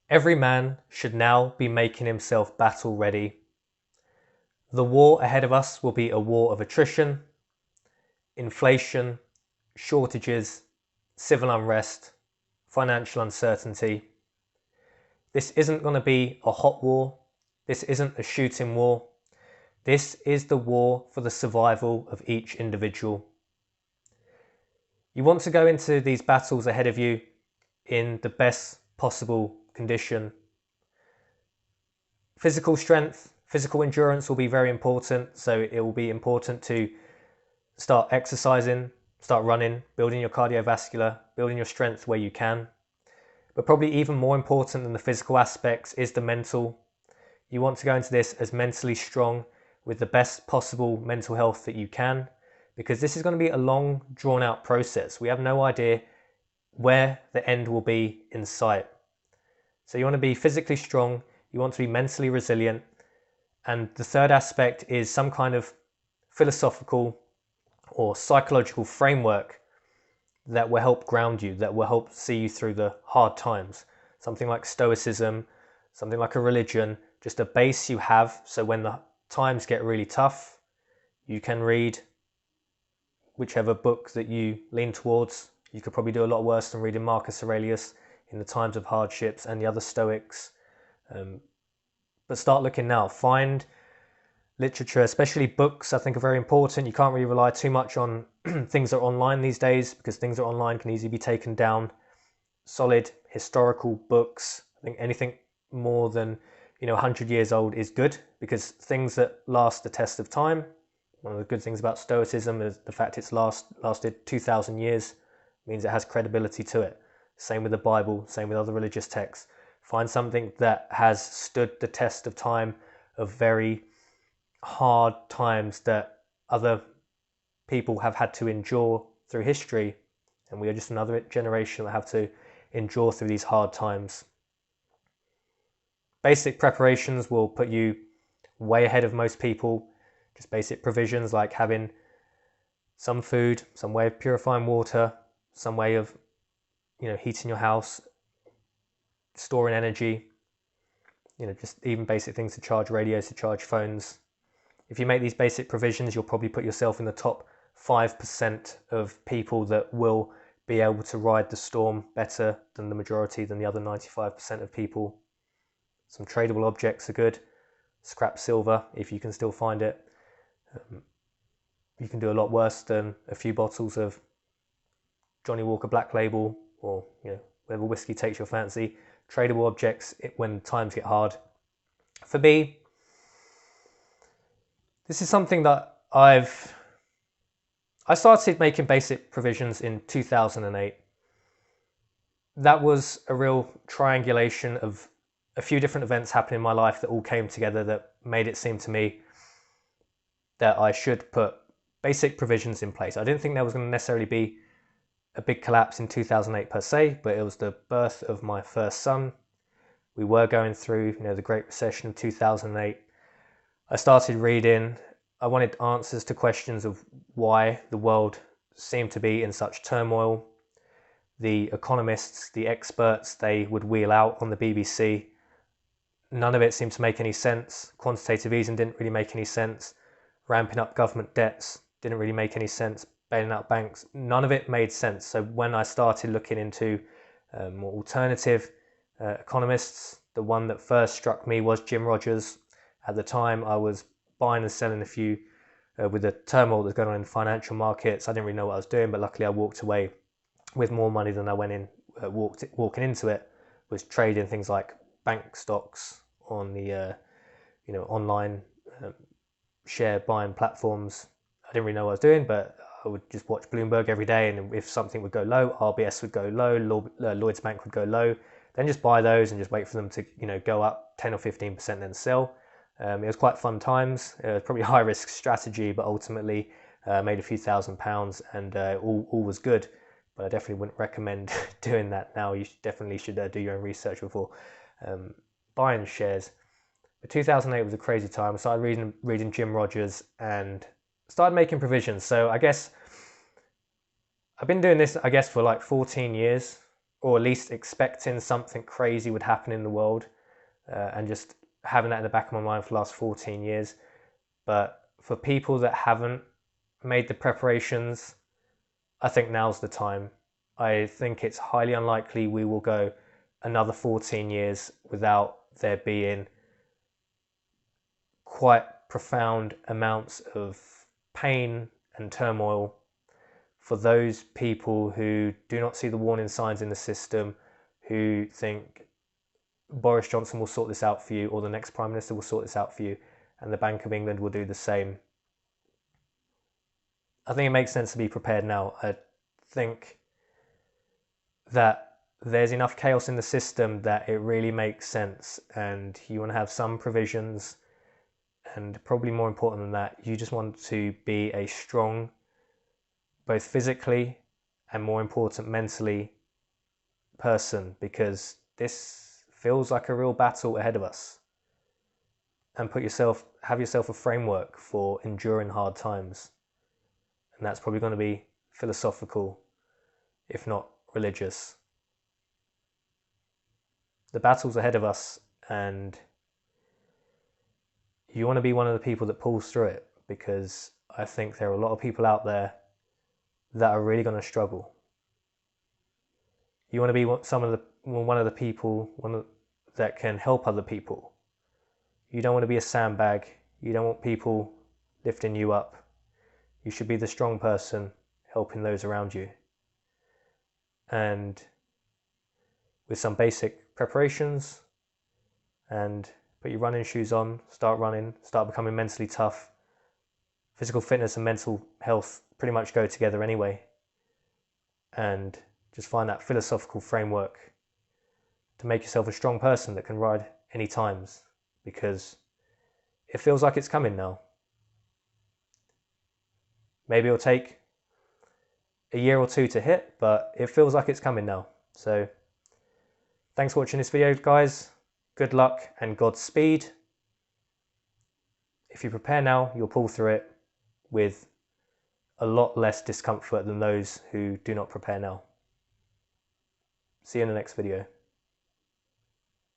Every man should now be making himself battle ready. The war ahead of us will be a war of attrition, inflation, shortages, civil unrest, financial uncertainty. This isn't going to be a hot war. This isn't a shooting war. This is the war for the survival of each individual. You want to go into these battles ahead of you in the best possible condition. Physical strength, physical endurance will be very important. So it will be important to start exercising, start running, building your cardiovascular, building your strength where you can. But probably even more important than the physical aspects is the mental. You want to go into this as mentally strong with the best possible mental health that you can, because this is going to be a long, drawn out process. We have no idea where the end will be in sight. So you want to be physically strong, you want to be mentally resilient, and the third aspect is some kind of philosophical or psychological framework that will help ground you, that will help see you through the hard times. Something like stoicism, something like a religion, just a base you have, so when the times get really tough, you can read whichever book that you lean towards. You could probably do a lot worse than reading Marcus Aurelius in the times of hardships and the other Stoics. But start looking now. Find literature, especially books, I think are very important. You can't really rely too much on things that are online these days, because things that are online can easily be taken down. Solid historical books. I think anything more than 100 years old is good, because things that last the test of time. One of the good things about Stoicism is the fact it's lasted 2,000 years, means it has credibility to it. Same with the Bible, same with other religious texts. Find something that has stood the test of time, of very hard times that other people have had to endure through history, and we are just another generation that have to endure through these hard times. Basic preparations will put you way ahead of most people. Just basic provisions like having some food, some way of purifying water, some way of heating your house, storing energy, just even basic things to charge radios, to charge phones. If you make these basic provisions, you'll probably put yourself in the top 5% of people that will be able to ride the storm better than the majority, than the other 95% of people. Some tradable objects are good. Scrap silver, if you can still find it. You can do a lot worse than a few bottles of Johnny Walker Black Label, or whatever whiskey takes your fancy. Tradable objects when times get hard. For me, this is something that I started making basic provisions in 2008. That was a real triangulation of a few different events happening in my life that all came together that made it seem to me that I should put basic provisions in place. I didn't think there was going to necessarily be a big collapse in 2008 per se, but it was the birth of my first son. We were going through, the Great Recession of 2008. I started reading. I wanted answers to questions of why the world seemed to be in such turmoil. The economists, the experts, they would wheel out on the BBC. None of it seemed to make any sense. Quantitative easing didn't really make any sense. Ramping up government debts didn't really make any sense. Bailing out banks, none of it made sense. So when I started looking into more alternative economists, the one that first struck me was Jim Rogers. At the time, I was buying and selling a few with the turmoil that's going on in the financial markets. I didn't really know what I was doing, but luckily I walked away with more money than I went in. Walking into it was trading things like bank stocks on the online share buying platforms. I didn't really know what I was doing, but I would just watch Bloomberg every day, and if something would go low, RBS would go low, Lloyds Bank would go low, then just buy those and just wait for them to go up 10 or 15%, then sell. It was quite fun times. It was probably a high risk strategy, but ultimately made a few £1,000s, and all was good. But I definitely wouldn't recommend doing that now. You definitely should do your own research before buying shares. But 2008 was a crazy time. I started reading Jim Rogers and started making provisions. So I guess I've been doing this, for like 14 years or at least expecting something crazy would happen in the world, and just having that in the back of my mind for the last 14 years. But for people that haven't made the preparations, I think now's the time. I think it's highly unlikely we will go another 14 years without there being quite profound amounts of pain and turmoil for those people who do not see the warning signs in the system, who think Boris Johnson will sort this out for you, or the next Prime Minister will sort this out for you, and the Bank of England will do the same. I think it makes sense to be prepared now. I think that there's enough chaos in the system that it really makes sense, and you want to have some provisions, and probably more important than that, you just want to be a strong, both physically and more important mentally, person, because this feels like a real battle ahead of us. And have yourself a framework for enduring hard times. And that's probably going to be philosophical, if not religious. The battle's ahead of us, and you want to be one of the people that pulls through it, because I think there are a lot of people out there that are really going to struggle. You want to be one of the people that can help other people. You don't want to be a sandbag. You don't want people lifting you up. You should be the strong person helping those around you. And with some basic preparations, and put your running shoes on, start running, start becoming mentally tough. Physical fitness and mental health pretty much go together anyway. And just find that philosophical framework to make yourself a strong person that can ride any times, because it feels like it's coming now. Maybe it'll take a year or two to hit, but it feels like it's coming now. So thanks for watching this video, guys. Good luck and Godspeed. If you prepare now, you'll pull through it with a lot less discomfort than those who do not prepare now. See you in the next video.